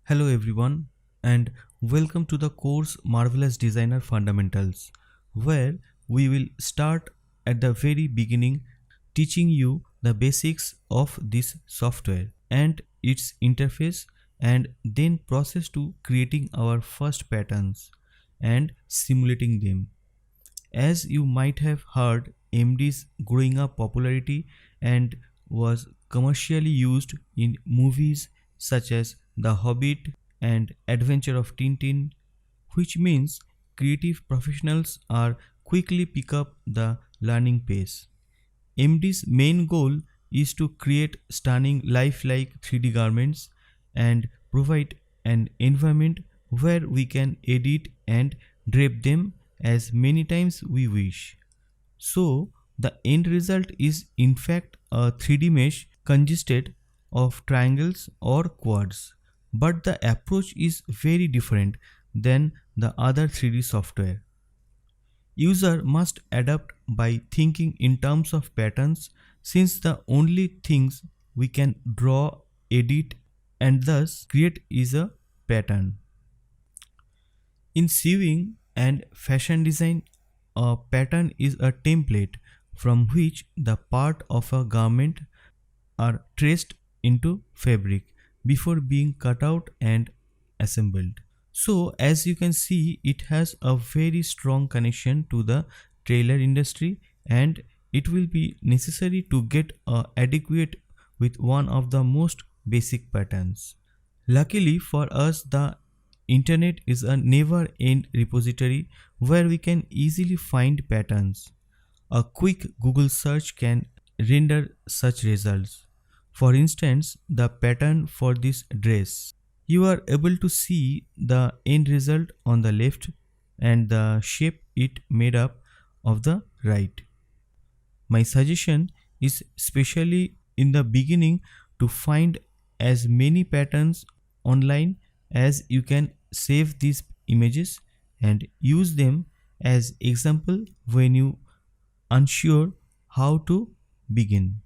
Hello everyone and welcome to the course Marvelous Designer Fundamentals, where we will start at the very beginning teaching you the basics of this software and its interface, and then process to creating our first patterns and simulating them. As you might have heard, MD's growing up popularity and was commercially used in movies such as The Hobbit and Adventure of Tintin, which means creative professionals are quickly pick up the learning pace. MD's main goal is to create stunning lifelike 3D garments and provide an environment where we can edit and drape them as many times we wish. So, the end result is in fact a 3D mesh consisted of triangles or quads. But the approach is very different than the other 3D software. User must adapt by thinking in terms of patterns, since the only things we can draw, edit, and thus create is a pattern. In sewing and fashion design, a pattern is a template from which the part of a garment are traced into fabric before being cut out and assembled. So, as you can see, it has a very strong connection to the trailer industry, and it will be necessary to get adequate with one of the most basic patterns. Luckily for us, the internet is a never end repository where we can easily find patterns. A quick Google search can render such results. For instance, the pattern for this dress. You are able to see the end result on the left and the shape it made up of the right. My suggestion is especially in the beginning to find as many patterns online as you can, save these images and use them as example when you unsure how to begin.